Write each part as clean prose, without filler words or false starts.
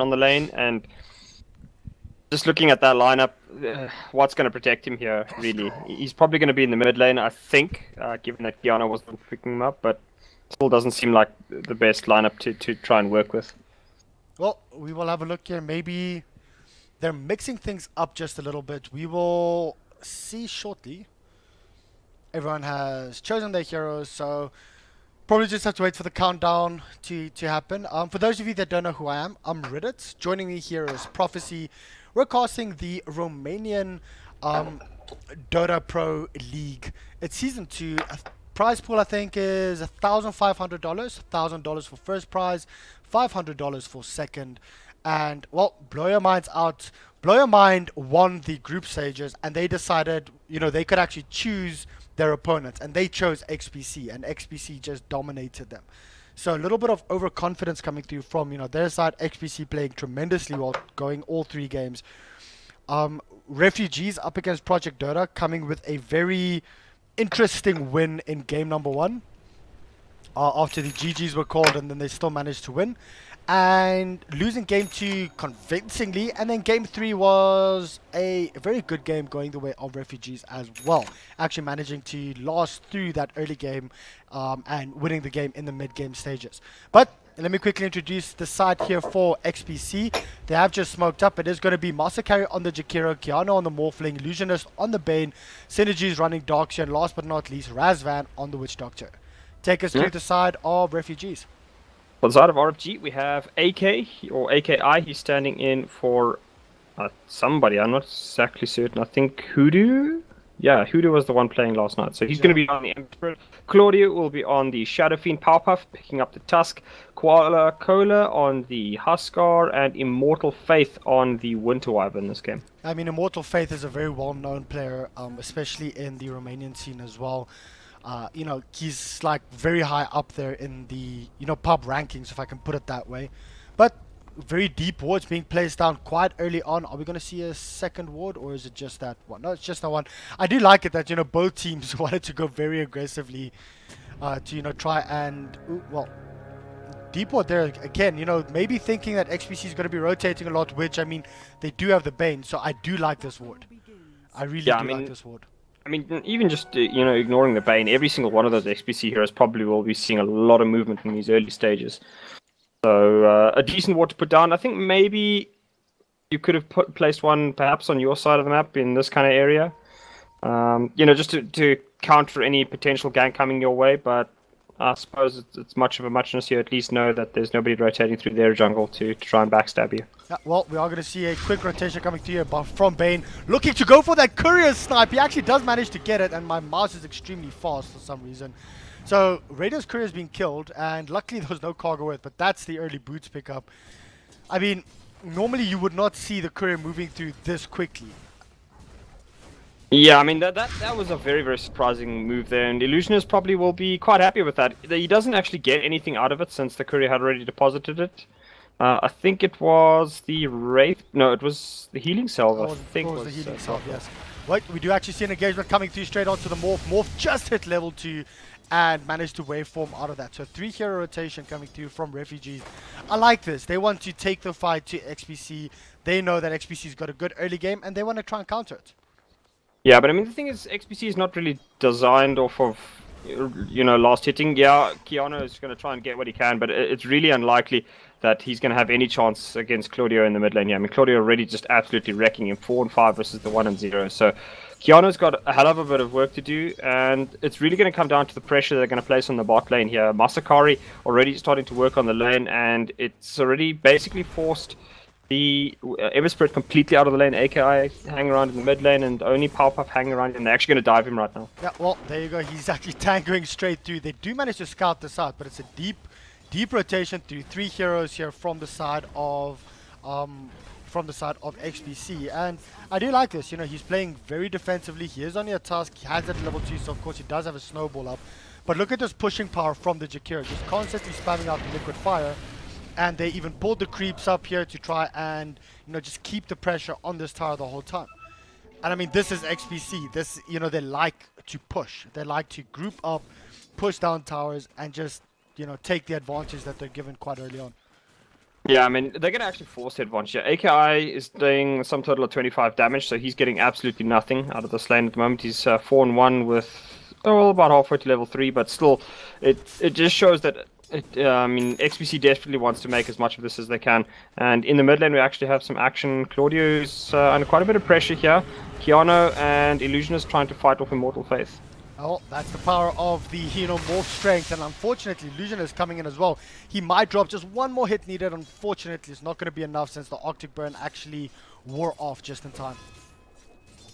on the lane, and just looking at that lineup, what's going to protect him here, really? He's probably going to be in the mid lane, I think, given that Kiana wasn't picking him up, but still doesn't seem like the best lineup to try and work with. Well, we will have a look here. Maybe they're mixing things up just a little bit. We will see shortly. Everyone has chosen their heroes, so probably just have to wait for the countdown to happen. For those of you that don't know who I am, I'm Reddit. Joining me here is Prophecy. We're casting the Romanian Dota Pro League. It's Season 2. Prize pool, I think, is $1,500. $1,000 for first prize, $500 for second. And, well, blow your minds out. Blow Your Mind won the group stages, and they decided, you know, they could actually choose their opponents, and they chose XPC, and XPC just dominated them. So a little bit of overconfidence coming through from, you know, their side. XPC playing tremendously well, going all 3 games. Refugees up against Project Dota, coming with a very interesting win in game number 1. After the GGs were called, and then they still managed to win. And losing game 2 convincingly, and then game 3 was a very good game going the way of Refugees as well, actually managing to last through that early game and winning the game in the mid-game stages. But let me quickly introduce the side here for XPC. They have just smoked up. It is going to be Masakari on the Jakiro, Kiana on the Morphling, Illusionist on the Bane, Synergies running Darkseer, and last but not least Razvan on the Witch Doctor. Take us through the side of Refugees. On the side of RFG, we have AK, or AKI. He's standing in for somebody. I'm not exactly certain. I think Hoodoo? Yeah, Hoodoo was the one playing last night. So he's going to be on the Emperor. Claudio will be on the Shadow Fiend Powerpuff, picking up the Tusk. Koala Cola on the Huskar, and Immortal Faith on the Winter Wyvern in this game. I mean, Immortal Faith is a very well-known player, especially in the Romanian scene as well. You know, he's like very high up there in the, you know, pub rankings, if I can put it that way. But very deep wards being placed down quite early on. Are we going to see a second ward, or is it just that one? No, it's just that one. I do like it that, you know, both teams wanted to go very aggressively to, you know, try and, well, deep ward there again, you know, maybe thinking that XPC is going to be rotating a lot, which, I mean, they do have the Bane, so I do like this ward. I really do like this ward. I mean, even just, you know, ignoring the Bane, every single one of those XPC heroes probably will be seeing a lot of movement in these early stages. So, a decent ward to put down. I think maybe you could have placed one perhaps on your side of the map in this kind of area. You know, just to counter any potential gank coming your way, but I suppose it's much of a muchness. You at least know that there's nobody rotating through their jungle to try and backstab you. Yeah, well, we are going to see a quick rotation coming through here from Bane, looking to go for that courier snipe. He actually does manage to get it, and my mouse is extremely fast for some reason. So Raider's courier is being killed, and luckily there was no cargo with, but that's the early boots pickup. I mean, normally you would not see the courier moving through this quickly. Yeah, I mean, that was a very, very surprising move there, and Illusionist probably will be quite happy with that. He doesn't actually get anything out of it since the courier had already deposited it. I think it was the Wraith... No, it was the Healing Salve, I think. It was the Healing Salve, yes. Wait, we do actually see an engagement coming through straight onto the Morph. Morph just hit level 2 and managed to waveform out of that. So 3 hero rotation coming through from Refugees. I like this. They want to take the fight to XPC. They know that XPC's got a good early game, and they want to try and counter it. Yeah, but I mean, the thing is, XPC is not really designed off of, you know, last hitting. Yeah, Keanu is going to try and get what he can, but it's really unlikely that he's going to have any chance against Claudio in the mid lane. Yeah, I mean, Claudio already just absolutely wrecking him, 4 and 5 versus the 1 and 0. So Keanu's got a hell of a bit of work to do, and it's really going to come down to the pressure they're going to place on the bot lane here. Masakari already starting to work on the lane, and it's already basically forced the Everspirit completely out of the lane. AKI hang around in the mid lane, and only Powerpuff hanging around, and they're actually going to dive him right now. Yeah, well, there you go. He's actually tangoing straight through. They do manage to scout this out, but it's a deep rotation through 3 heroes here from the side of XPC, and I do like this. You know, he's playing very defensively. He is only a Tusk. He has that level 2, so of course he does have a snowball up. But look at this pushing power from the Jakiro, just constantly spamming out the liquid fire. And they even pulled the creeps up here to try and, you know, just keep the pressure on this tower the whole time. And I mean, this is XPC. This, you know, they like to push. They like to group up, push down towers, and just, you know, take the advantage that they're given quite early on. Yeah, I mean, they're going to actually force the advantage here. AKI is doing some total of 25 damage, so he's getting absolutely nothing out of this lane at the moment. He's 4-1 with, well, about halfway to level 3, but still, it just shows that, I mean, XPC desperately wants to make as much of this as they can. And in the mid lane, we actually have some action. Claudio's under quite a bit of pressure here. Keanu and Illusionist trying to fight off Immortal Faith. Oh, that's the power of the, morph strength, and unfortunately, Illusion is coming in as well. He might drop just one more hit needed. Unfortunately, it's not going to be enough since the Arctic Burn actually wore off just in time.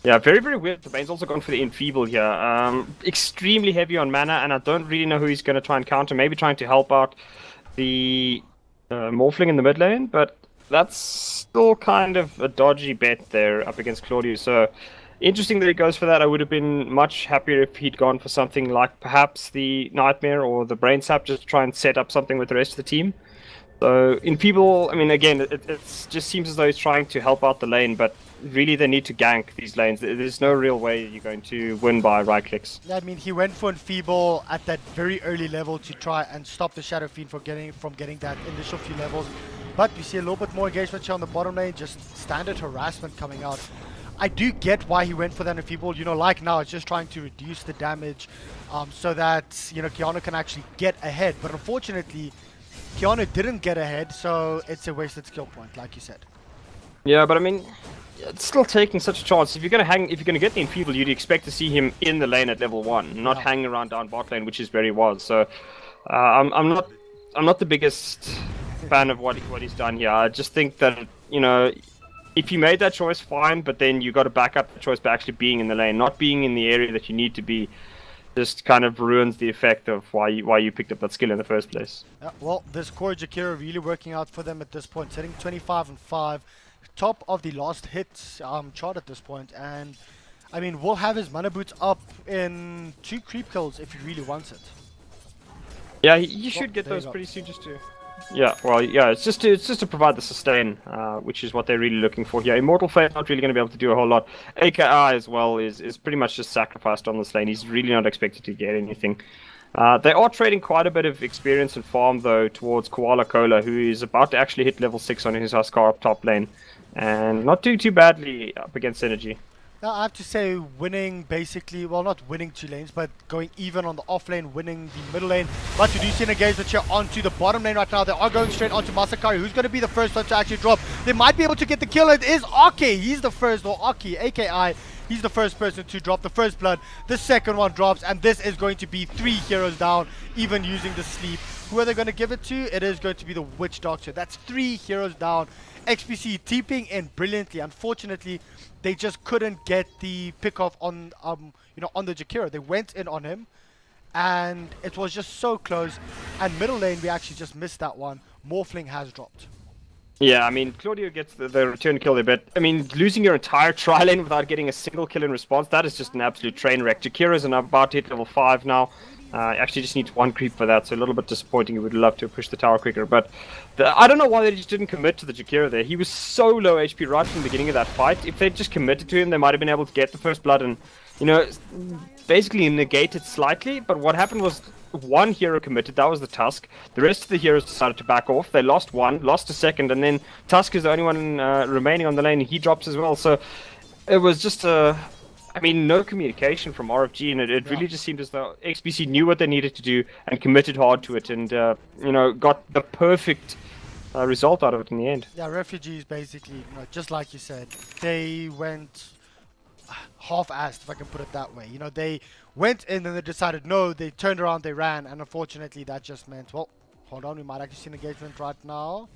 Yeah, very, very weird. The Bane's also gone for the Enfeeble here. Extremely heavy on mana, and I don't really know who he's going to try and counter. Maybe trying to help out the Morphling in the mid lane, but that's still kind of a dodgy bet there up against Claudio. So interesting that he goes for that. I would have been much happier if he'd gone for something like perhaps the Nightmare or the Brain Sap, just to try and set up something with the rest of the team. So Enfeeble, I mean, again, it just seems as though he's trying to help out the lane, but really they need to gank these lanes. There's no real way you're going to win by right clicks. I mean, he went for Enfeeble at that very early level to try and stop the Shadow Fiend from getting that initial few levels. But you see a little bit more engagement here on the bottom lane, just standard harassment coming out. I do get why he went for that Enfeeble. Like now, it's just trying to reduce the damage so that, Keanu can actually get ahead. But unfortunately, Keanu didn't get ahead, so it's a wasted skill point, like you said. Yeah, but I mean, it's still taking such a chance. If you're gonna get the Enfeeble, you'd expect to see him in the lane at level 1, not hanging around down bot lane, which is where he was. So I'm not the biggest fan of what he's done here. I just think that, if you made that choice, fine, but then you got to back up the choice by actually being in the lane, not being in the area that you need to be. Just kind of ruins the effect of why you picked up that skill in the first place. Well, this core Jakiro really working out for them at this point, sitting 25-5, top of the last hit chart at this point, and I mean, we'll have his mana boots up in 2 creep kills if he really wants it. Yeah, he should get those pretty soon, just to. Yeah, well, yeah, it's just to provide the sustain, which is what they're really looking for here. Immortal Fate not really going to be able to do a whole lot. AKI as well is pretty much just sacrificed on this lane. He's really not expected to get anything. They are trading quite a bit of experience and farm though towards Koala Cola, who is about to actually hit level 6 on his Huskar up top lane, and not doing too badly up against Synergy. Now, I have to say, winning basically, well, not winning 2 lanes, but going even on the off lane, winning the middle lane. But we do see an engagement here onto the bottom lane right now. They are going straight onto Masakari, who's going to be the first one to actually drop. They might be able to get the kill. It is Aki. He's the first, or Aki, AKI. He's the first person to drop the first blood. The second one drops, and this is going to be 3 heroes down, even using the sleep. Who are they going to give it to? It is going to be the Witch Doctor. That's 3 heroes down. XPC TPing in brilliantly. Unfortunately, they just couldn't get the pick off on on the Jakiro. They went in on him, and it was just so close. And middle lane, we actually just missed that one. Morphling has dropped. Yeah, I mean, Claudio gets the return kill there, but I mean, losing your entire tri lane without getting a single kill in response, that is just an absolute train wreck. Jakira's about to hit level 5 now. Actually just needs 1 creep for that, so a little bit disappointing. We would love to push the tower quicker, but I don't know why they just didn't commit to the Jakiro there. He was so low HP right from the beginning of that fight. If they just committed to him, they might have been able to get the first blood and, basically negate it slightly. But what happened was 1 hero committed, that was the Tusk. The rest of the heroes decided to back off. They lost 1, lost a second, and then Tusk is the only one remaining on the lane, and he drops as well. So it was just no communication from RFG, and it really just seemed as though XPC knew what they needed to do and committed hard to it, and got the perfect result out of it in the end. Yeah, Refugees basically, just like you said, they went half-assed, if I can put it that way. They went in and they decided no, they turned around, they ran, and unfortunately that just meant, well, hold on, we might actually see an engagement right now.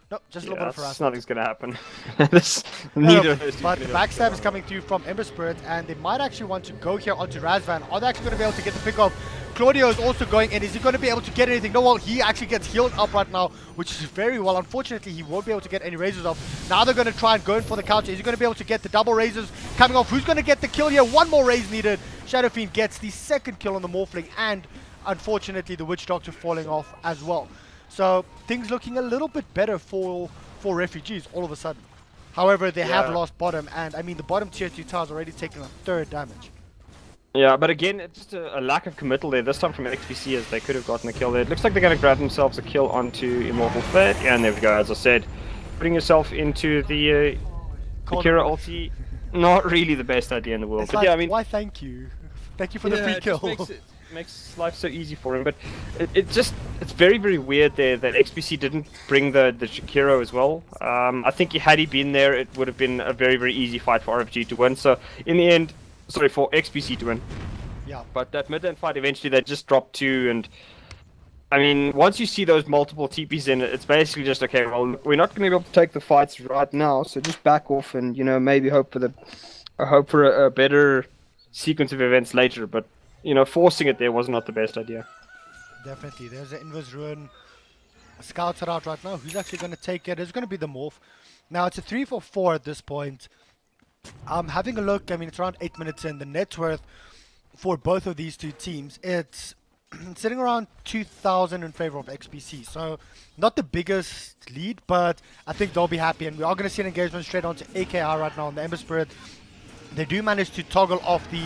No, just a little bit of harassment. Nothing's going to happen. But the backstab is coming through from Ember Spirit, and they might actually want to go here onto Razvan. Are they actually going to be able to get the pick off? Claudio is also going in. Is he going to be able to get anything? No, well, he actually gets healed up right now, which is very well. Unfortunately, he won't be able to get any razors off. Now they're going to try and go in for the counter. Is he going to be able to get the double razors coming off? Who's going to get the kill here? 1 more raise needed. Shadow Fiend gets the 2nd kill on the Morphling, and unfortunately, the Witch Doctor falling off as well. So things looking a little bit better for Refugees all of a sudden. However, they have lost bottom, and I mean the bottom tier 2 towers already taken a 3rd damage. Yeah, but again, it's just a lack of committal there. This time from XPC, as they could have gotten a kill there. It looks like they're going to grab themselves a kill onto Immortal Fate. Yeah, and there we go. As I said, putting yourself into the Kira ulti, not really the best idea in the world. It's But like, yeah, I mean, why thank you? Thank you for the free it kill. just makes life so easy for him. But it's very, very weird there that XPC didn't bring the Shakiro as well. I think had he been there, it would have been a very, very easy fight for RFG to win. So in the end, sorry, for XPC to win. Yeah. But that mid lane fight, eventually they just dropped 2, and I mean, once you see those multiple TPs in, it's basically just, okay, well, we're not going to be able to take the fights right now, so just back off and, you know, maybe hope for a better sequence of events later. But, you know, forcing it there was not the best idea. Definitely. There's the Invis Ruin. Scouts are out right now. Who's actually going to take it? It's going to be the Morph. Now, it's a 3-4-4 at this point. Having a look, I mean, it's around 8 minutes in. The net worth for both of these two teams, it's sitting around 2,000 in favor of XPC. So, not the biggest lead, but I think they'll be happy. And we are going to see an engagement straight onto AKR right now on the Ember Spirit. They do manage to toggle off the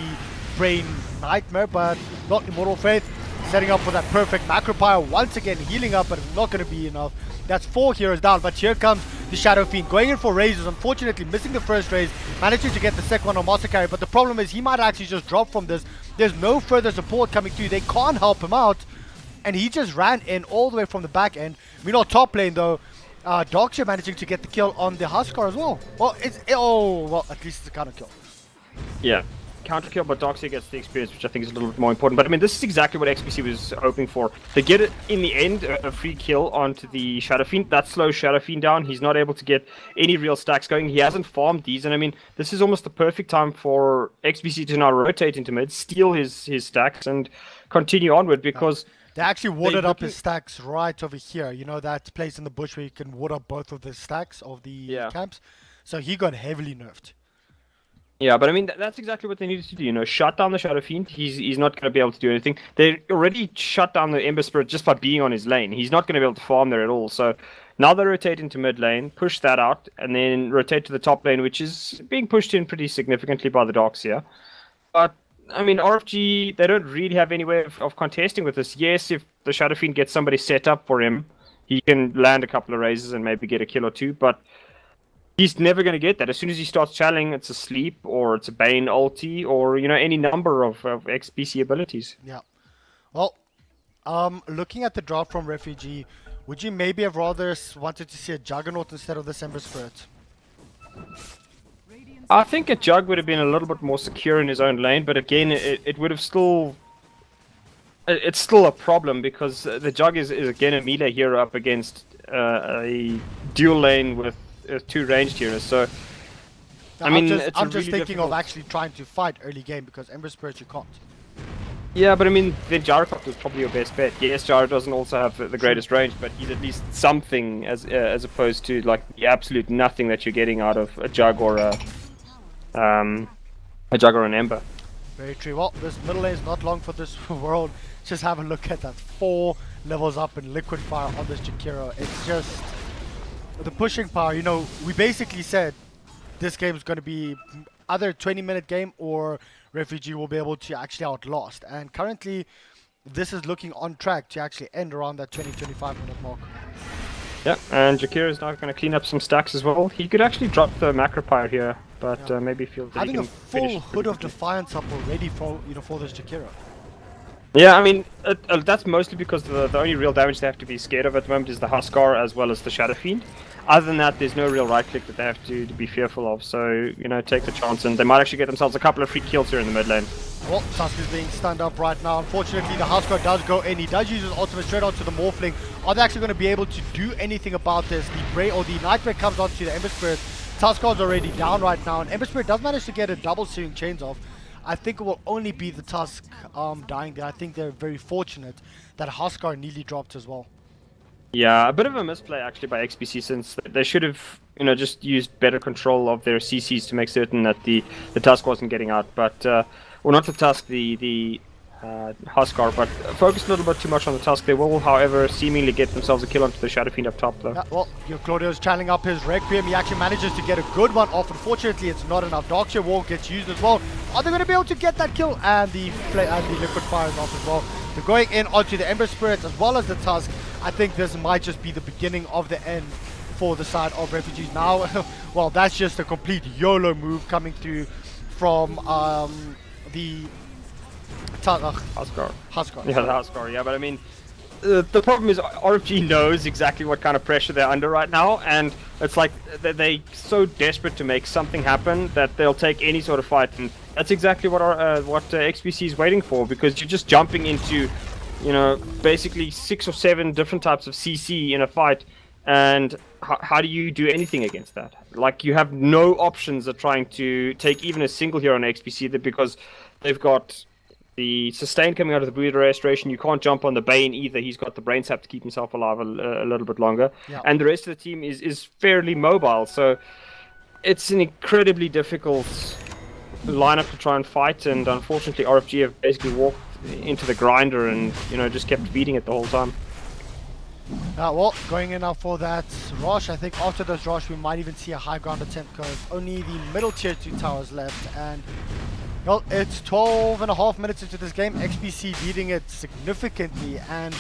Brain Nightmare, but not Immortal Faith. Setting up for that perfect Macro Pyre. Once again, healing up, but it's not going to be enough. That's 4 heroes down, but here comes the Shadow Fiend. Going in for raises, unfortunately missing the first raise. Managing to get the second one on Master Carry, but the problem is he might actually just drop from this. There's no further support coming through. They can't help him out. And he just ran in all the way from the back end. We know top lane though. Darkshire managing to get the kill on the Huskar as well. Well, well, at least it's a counter kill. Yeah. Counter kill, but Doxia gets the experience, which I think is a little bit more important. But I mean, this is exactly what XPC was hoping for. They get it in the end, a free kill onto the Shadow Fiend. That slows Shadow Fiend down. He's not able to get any real stacks going. He hasn't farmed these, and I mean, this is almost the perfect time for XPC to now rotate into mid, steal his stacks, and continue onward, because they actually watered up his stacks right over here. You know that place in the bush where you can water up both of the stacks of the camps. So he got heavily nerfed. Yeah, but I mean, that's exactly what they needed to do, you know, shut down the Shadow Fiend. He's not going to be able to do anything. They already shut down the Ember Spirit just by being on his lane. He's not going to be able to farm there at all. So now they rotate into mid lane, push that out, and then rotate to the top lane, which is being pushed in pretty significantly by the Docs here. But, I mean, RFG, they don't really have any way of contesting with this. Yes, if the Shadow Fiend gets somebody set up for him, he can land a couple of raises and maybe get a kill or two, but he's never going to get that. As soon as he starts channeling, it's a sleep, or it's a Bane ulti, or, you know, any number of XPC abilities. Yeah. Well, looking at the drop from Refugee, would you maybe have rather wanted to see a Juggernaut instead of the Ember Spirit? I think a Jug would have been a little bit more secure in his own lane, but again, it would have still... It's still a problem, because the Jug is again a melee hero up against a dual lane with 2 ranged heroes, so no, I'm just thinking of actually trying to fight early game, because Ember Spirit you can't. Yeah, but I mean, then Gyrocopter is probably your best bet. Yes, Gyro doesn't also have the greatest range, but he's at least something as opposed to like the absolute nothing that you're getting out of a Jug or a Jug or an Ember. Very true. Well, this middle lane is not long for this world. Just have a look at that. 4 levels up in Liquid Fire on this Jakiro. It's just the pushing power. You know, we basically said this game is going to be either 20-minute game or Refugee will be able to actually outlast. And currently, this is looking on track to actually end around that 20-25 minute mark. Yeah, and Jakiro is now going to clean up some stacks as well. He could actually drop the Macro Pyre here, but maybe feel that having a full Hood of Defiance up already for for this Jakiro. Yeah, I mean, that's mostly because the only real damage they have to be scared of at the moment is the Huskar as well as the Shadow Fiend. Other than that, there's no real right click that they have to be fearful of. So, you know, take the chance, and they might actually get themselves a couple of free kills here in the mid lane. Well, Tusk is being stunned up right now. Unfortunately, the Huskar does go in. He does use his ultimate straight onto the Morphling. Are they actually going to be able to do anything about this? The Nightmare comes onto the Ember Spirit. Tuskar's already down right now, and Ember Spirit does manage to get a double searing chains off. I think it will only be the Tusk dying there. I think they're very fortunate that Huskar nearly dropped as well. Yeah, a bit of a misplay actually by XPC, since they should have, you know, just used better control of their CCs to make certain that the Tusk wasn't getting out. But, well, not the Tusk, the Huskar, but focused a little bit too much on the Tusk. They will, however, seemingly get themselves a kill onto the Shadow Fiend up top, though. Yeah, well, Claudio's channeling up his Requiem. He actually manages to get a good one off. Unfortunately, it's not enough. Darkshare Wall gets used as well. Are they going to be able to get that kill? And the Liquid Fire is off as well. They're going in onto the Ember Spirits as well as the Tusk. I think this might just be the beginning of the end for the side of Refugees now. Well, that's just a complete YOLO move coming through from the Huskar. Yeah, the sorry. Huskar. Yeah, but I mean, the problem is RFG knows exactly what kind of pressure they're under right now, and it's like they're so desperate to make something happen that they'll take any sort of fight, and that's exactly what XPC is waiting for, because you're just jumping into, you know, basically 6 or 7 different types of CC in a fight, and how do you do anything against that? Like, you have no options of trying to take even a single hero on XPC because they've got the sustain coming out of the Breeder Restoration. You can't jump on the Bane either. He's got the Brain Sap to keep himself alive a little bit longer. Yeah. And the rest of the team is fairly mobile, so it's an incredibly difficult lineup to try and fight, and unfortunately RFG have basically walked into the grinder and, you know, just kept beating it the whole time. Well, going in now for that rush. I think after this rush we might even see a high ground attempt, because only the middle tier 2 towers left, and well, it's 12.5 minutes into this game. XPC leading it significantly, and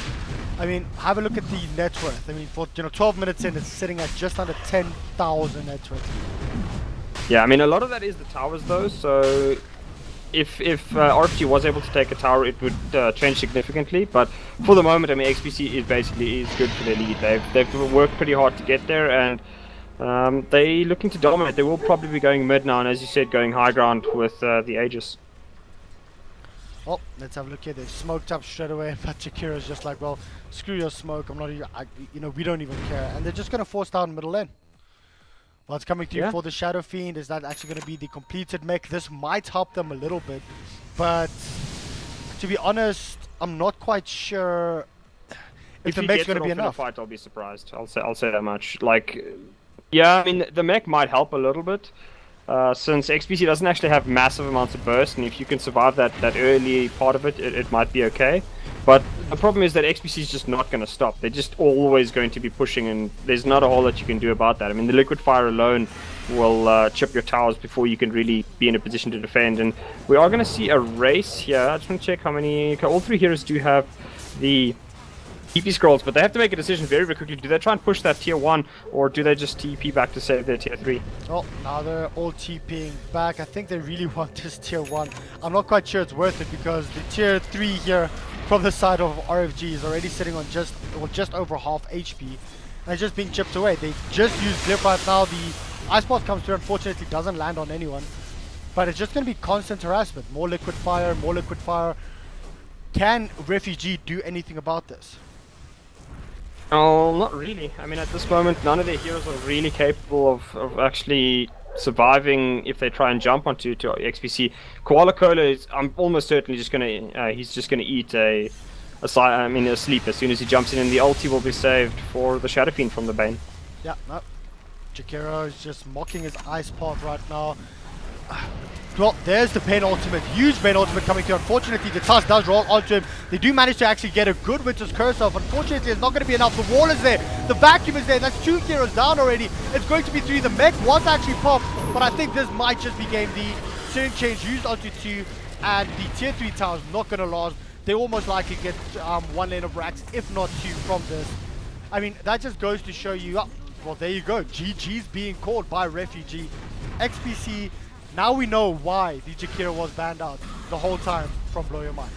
I mean, have a look at the net worth. I mean, for 12 minutes in, it's sitting at just under 10,000 net worth. Yeah, I mean, a lot of that is the towers though, so if RFG was able to take a tower, it would change significantly. But for the moment, I mean, XPC is basically good for their lead. They've worked pretty hard to get there, and they're looking to dominate. They will probably be going mid now, and as you said, going high ground with the Aegis. Well, let's have a look here. They've smoked up straight away, but Jakira's just like, well, screw your smoke. I'm not even, we don't even care. And they're just going to force down middle lane. What's coming through for the Shadow Fiend is that actually going to be the completed mech. This might help them a little bit, but to be honest, I'm not quite sure if the mech's going to be enough. If he gets it off in a fight, I'll be surprised. I'll say that much. Like, yeah, I mean, the mech might help a little bit, since XPC doesn't actually have massive amounts of burst, and if you can survive that early part of it, it might be okay. But the problem is that XPC is just not going to stop. They're just always going to be pushing, and there's not a whole lot you can do about that. I mean, the Liquid Fire alone will chip your towers before you can really be in a position to defend. And we are going to see a race here. I just want to check how many... All 3 heroes do have the TP scrolls, but they have to make a decision very, very quickly. Do they try and push that tier 1, or do they just TP back to save their tier 3? Oh, now they're all TPing back. I think they really want this tier 1. I'm not quite sure it's worth it, because the tier 3 here from the side of RFG is already sitting on just over half HP, and it's just being chipped away. They just used Clip right now. The Ice Path comes through, unfortunately doesn't land on anyone, but it's just going to be constant harassment. More Liquid Fire, more Liquid Fire. Can Refugee do anything about this? Oh, not really. I mean, at this moment, none of their heroes are really capable of actually surviving if they try and jump onto XPC. Koala Cola is, I'm almost certainly just gonna, he's just gonna eat a sleep as soon as he jumps in, and the ulti will be saved for the Shadow Fiend from the Bane. Yeah, no. Jakiro is just mocking his Ice Path right now. Well, there's the Bane ultimate, huge Bane ultimate coming through. Unfortunately, the Tusk does roll onto him. They do manage to actually get a good Winter's Curse off. Unfortunately, it's not going to be enough. The wall is there, the vacuum is there. That's 2 heroes down already. It's going to be 3. The mech was actually popped, but I think this might just be game. The Searing Change used onto 2, and the tier 3 towers not going to last. They almost likely get 1 lane of racks, if not 2, from this. I mean, that just goes to show you, well, there you go. GG's being called by Refugee. XPC. Now we know why the Jakiro was banned out the whole time from Blow Your Mind.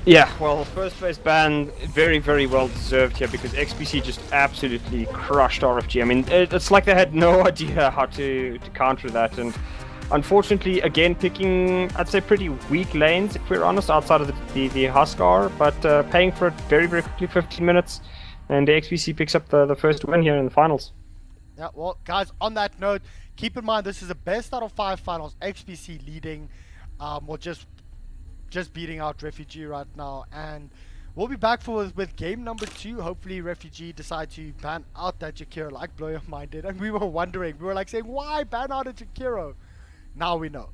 Yeah, well, first phase ban, very, very well deserved here, because XPC just absolutely crushed RFG. I mean, it's like they had no idea how to counter that, and unfortunately, again, picking, I'd say, pretty weak lanes, if we're honest, outside of the Huskar, but paying for it very, very quickly, 15 minutes, and the XPC picks up the first win here in the finals. Yeah, well, guys, on that note, keep in mind this is a best out of 5 finals. XPC leading, or just beating out Refugee right now, and we'll be back with game number 2. Hopefully, Refugee decide to ban out that Jakiro like Blow Your Mind did, and we were wondering, we were like saying, why ban out a Jakiro? Now we know.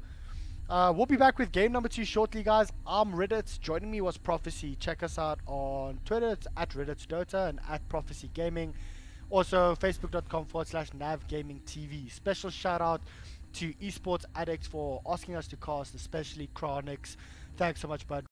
We'll be back with game number 2 shortly, guys. I'm Reddit. Joining me was Prophecy. Check us out on Twitter. It's at RedditDota and at Prophecy Gaming. Also, facebook.com/NavGamingTV. Special shout out to Esports Addict for asking us to cast, especially Chronix. Thanks so much, bud.